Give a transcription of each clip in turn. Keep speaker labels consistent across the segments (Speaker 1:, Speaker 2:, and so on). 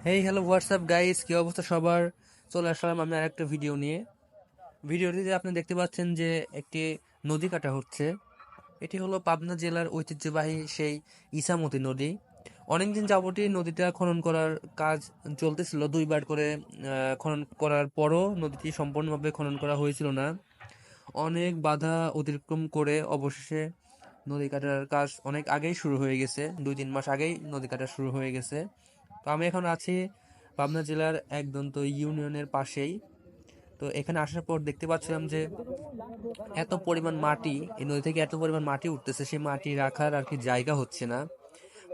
Speaker 1: Hello WhatsApp guys, কি অবস্থা সবার? চলে আসলাম আমি আরেকটা ভিডিও নিয়ে। ভিডিওটিতে আপনি দেখতে পাচ্ছেন যে একটি নদী কাটা হচ্ছে। এটি হলো পাবনা জেলার ঐতিহ্যবাহী সেই ইছামতি নদী। অনেকদিন যাবতই নদীটা খনন করার কাজ চলতেছিল, দুইবার করে খনন করার পরও নদীটি সম্পূর্ণভাবে খনন করা হয়েছিল না। অনেক বাধা অতিক্রম করে অবশেষে নদী কাটার কাজ অনেক আগেই শুরু হয়ে গেছে, 2-3 মাস আগেই নদী কাটা শুরু হয়ে গেছে। তো আমি এখন আছি পাবনা জেলার একদন্ত ইউনিয়নের পাশেই। তো এখানে আসার পর দেখতে পাচ্ছিলাম যে এত পরিমাণ মাটি, এই নদী থেকে এত পরিমাণ মাটি উঠতেছে, সেই মাটি রাখার আর কি জায়গা হচ্ছে না।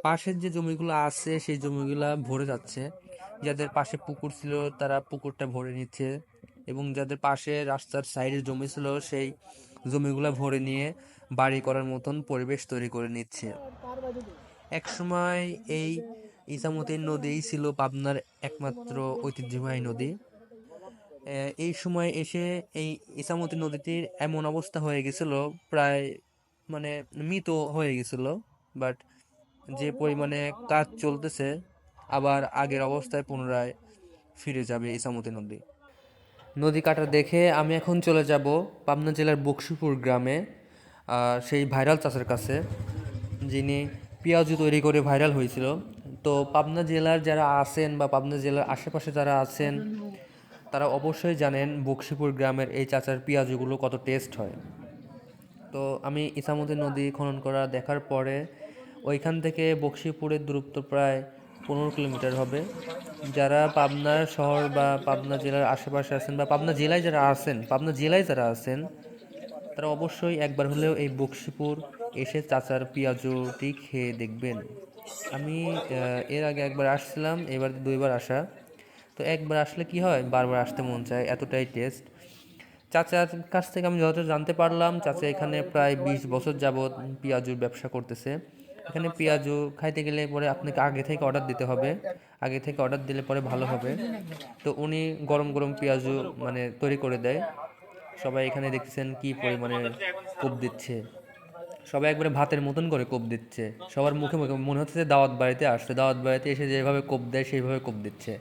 Speaker 1: পাশের যে জমিগুলো আছে সেই জমিগুলা ভরে যাচ্ছে। যাদের পাশে পুকুর ছিল তারা পুকুরটা ভরে নিচ্ছে, এবং যাদের পাশে রাস্তার সাইডে জমি ছিল সেই জমিগুলা ভরে নিয়ে বাড়ি করার মতন পরিবেশ তৈরি করে নিচ্ছে। একসময় এই ইছামতি নদী ছিল পাবনার একমাত্র ঐতিহ্যবাহী নদী। এই সময় এসে এই ইছামতি নদীটির এমন অবস্থা হয়ে গেছিল, প্রায় মানে মৃত হয়ে গেছিল। বাট যে পরিমাণে কাজ চলতেছে, আবার আগের অবস্থায় পুনরায় ফিরে যাবে ইছামতি নদী। নদী কাটা দেখে আমি এখন চলে যাব পাবনা জেলার বকশীপুর গ্রামে, সেই ভাইরাল চাচার কাছে, যিনি পেঁয়াজু তৈরি করে ভাইরাল হয়েছিল। তো পাবনা জেলার যারা আছেন বা পাবনা জেলার আশেপাশে যারা আছেন তারা অবশ্যই জানেন বকশীপুর গ্রামের এই চাচার পেঁয়াজুগুলো কত টেস্ট হয়। তো আমি ইছামতি নদী খনন করা দেখার পরে ওইখান থেকে বকশীপুরের দূরত্ব প্রায় 15 কিলোমিটার হবে। যারা পাবনার শহর বা পাবনা জেলার আশেপাশে আছেন বা পাবনা জেলায় যারা আছেন তারা অবশ্যই একবার হলেও এই বকশীপুর এসে চাচার পেঁয়াজুটি খেয়ে দেখবেন। আমি এর আগে একবার আসছিলাম, এবার 2বার আসা। তো একবার আসলে কি হয়, বারবার আসতে মন চায়, এতটাই টেস্ট। চাচার কাছ থেকে আমি যতটা জানতে পারলাম, চাচা এখানে প্রায় 20 বছর যাবৎ পেঁয়াজুর ব্যবসা করতেছে। এখানে পেঁয়াজু খাইতে গেলে পরে আপনাকে আগে থেকে অর্ডার দিতে হবে, আগে থেকে অর্ডার দিলে পরে ভালো হবে। তো উনি গরম গরম পেঁয়াজু মানে তৈরি করে দেয়। সবাই এখানে দেখতেছেন কি পরিমাণে কোপ দিচ্ছে, সবাই একবারে ভাতের মতন করে কোপ দিচ্ছে। সবার মুখে মুখে মনে হচ্ছে যে দাওয়াত বাড়িতে আসছে, দাওয়াত বাড়িতে এসে যেভাবে কোপ দেয় সেইভাবে কোপ দিচ্ছে।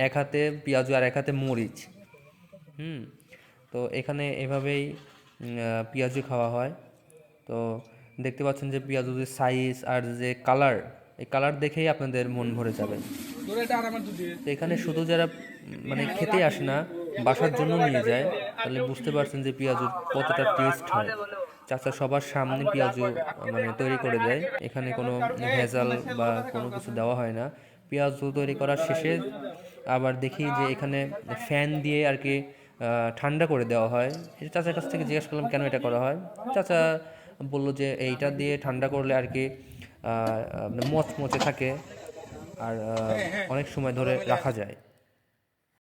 Speaker 1: এক হাতে পেঁয়াজু আর এক হাতে মরিচ। হুম। তো এখানে এভাবেই পেঁয়াজু খাওয়া হয়। তো দেখতে পাচ্ছেন যে পেঁয়াজুর যে সাইজ আর যে কালার, এই কালার দেখেই আপনাদের মন ভরে যাবে। তো এখানে শুধু যারা মানে খেতে আসে না, বাসার জন্য নিয়ে যায়, তাহলে বুঝতে পারছেন যে পেঁয়াজুর কতটা টেস্ট হয়। চাচা সবার সামনে পেঁয়াজু মানে তৈরি করে দেয়, এখানে কোনো ভেজাল বা কোনো কিছু দেওয়া হয় না। পেঁয়াজু তৈরি করার শেষে আবার দেখি যে এখানে ফ্যান দিয়ে আর কি ঠান্ডা করে দেওয়া হয়। এটা চাচার কাছ থেকে জিজ্ঞেস করলাম কেন এটা করা হয়। চাচা বললো যে এইটা দিয়ে ঠান্ডা করলে আর কি মচমচে থাকে আর অনেক সময় ধরে রাখা যায়।